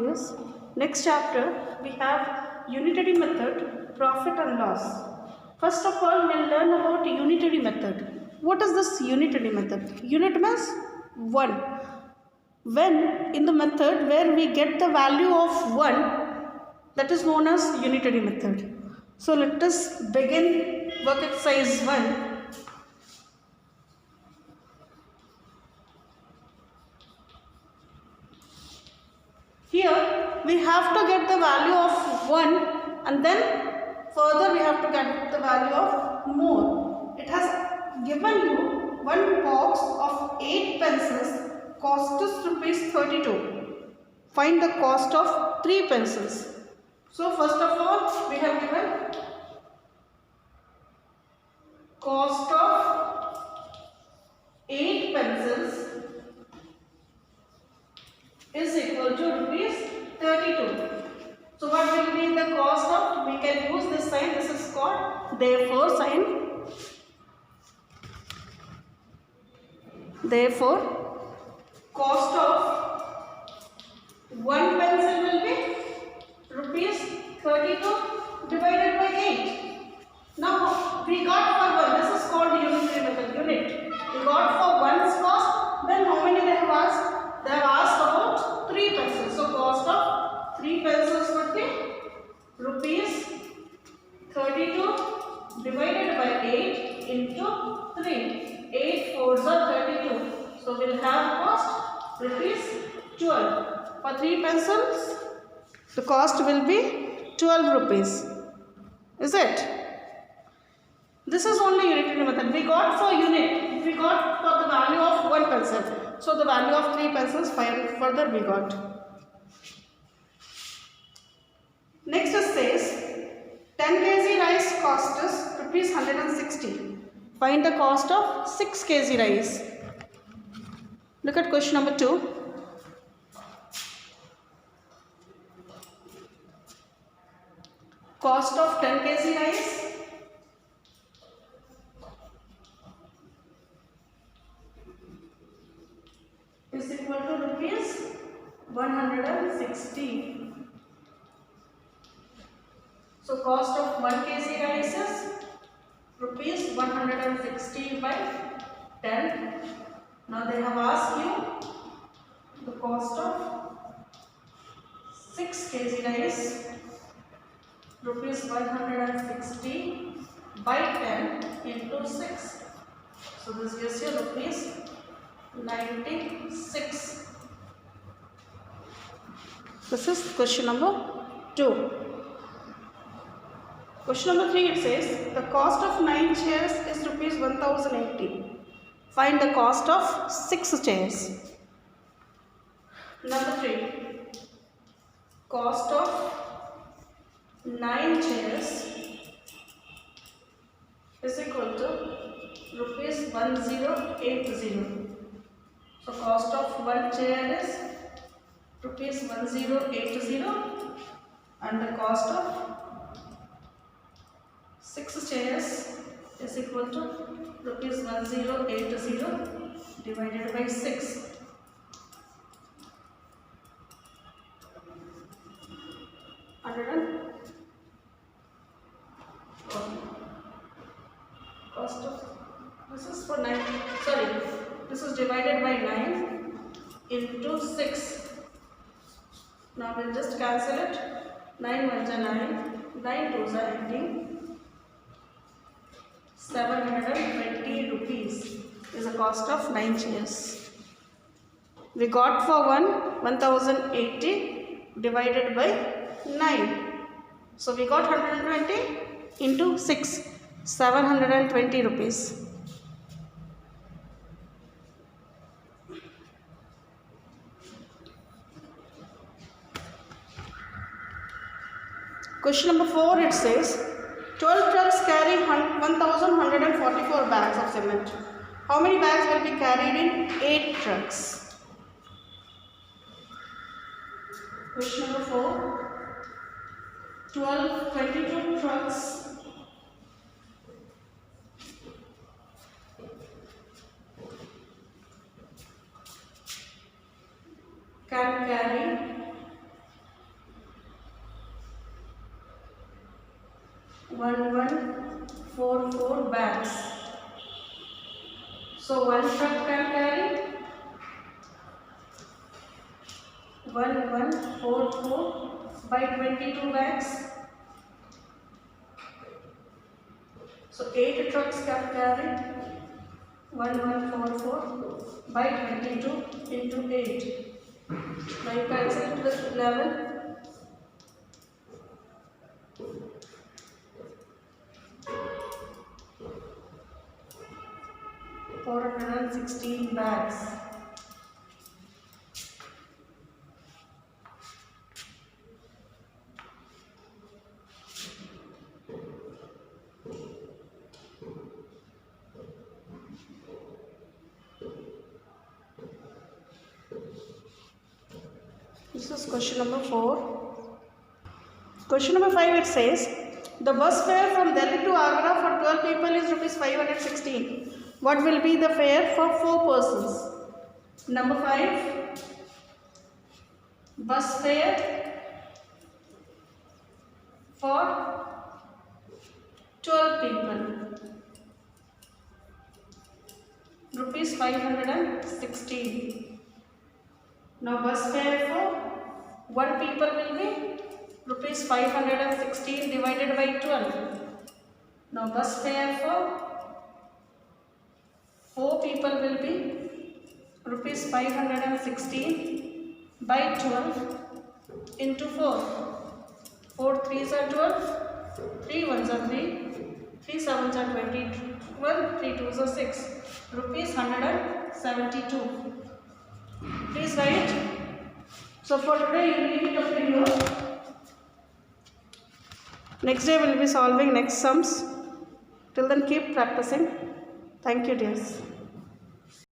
quantities. Next chapter we have unitary method, profit and loss. First of all, we'll learn about unitary method. What is this unitary method? Unit means 1. When in the method where we get the value of 1, that is known as unitary method. So let us begin work exercise 1. Here we have to get the value of 1 and then further we have to get the value of more. It has given you one box of 8 pencils, cost is rupees 32. Find the cost of 3 pencils. So first of all we have given cost of 8 pencils is equal to rupees 32. So what will be the cost of? We can use this sign. This is called therefore sign. Therefore, cost of 1 pencil will be rupees 32 divided by 8. Now we got for 1. This is called unitary method. Unit. We got for 1's cost. Then how many they have asked? They have asked about 3 pencils. So cost of 3 pencils would be rupees 32 divided by 8 into 3. 8 4s are 32. So we'll have cost rupees 12. For 3 pencils, the cost will be 12 rupees. Is it? This is only unitary method. We got for unit. We got for the value of 1 pencil. So the value of 3 pencils further we got. Next it says 10 kg rice cost is rupees 160. Find the cost of 6 kg rice. Look at question number 2. Cost of 10 kg rice is equal to rupees 160. So cost of 1 kg rice is rupees 160 by 10. Now they have asked you the cost of 6 kg rice, rupees 160 by 10 into 6. So this gives you rupees 96. This is question number 2. Question number 3, it says the cost of 9 chairs is rupees 1080. Find the cost of 6 chairs. Number 3. Cost of 9 chairs is equal to rupees 1080. So cost of 1 chair is rupees 1080 and the cost of 6 chairs is equal to rupees 1080 divided by 6. Cost of this is for 9. Sorry, this is divided by 9 into 6. Now we'll just cancel it. 9 1s are 9, 9 2s are 18. 720 rupees is the cost of 9 chairs. We got for 1080 divided by 9. So we got 120 into 6, 720 rupees. Question number 4, it says 12 trucks carry 1144 bags of cement. How many bags will be carried in 8 trucks? Question number 4. 22 trucks can carry 1144 bags. So one truck can carry 1144 by 22 bags. So 8 trucks can carry 1144 by 22 into 8. Now you cancel it with 11. 416 bags. This is question number 4. Question number 5, it says, the bus fare from Delhi to Agra for 12 people is rupees 516. What will be the fare for 4 persons? Number 5, bus fare for 12 people, rupees 516. Now bus fare for 1 people will be rupees 516 divided by 12. Now bus fare for 4 people will be rupees 516 by 12 into 4. 4 3s are 12, 3 1s are 3, 3 7s are 21, 3 2s are 6. Rupees 172. Please write. So for today you will leave it up to you. Next day we will be solving next sums. Till then keep practicing. Thank you dears.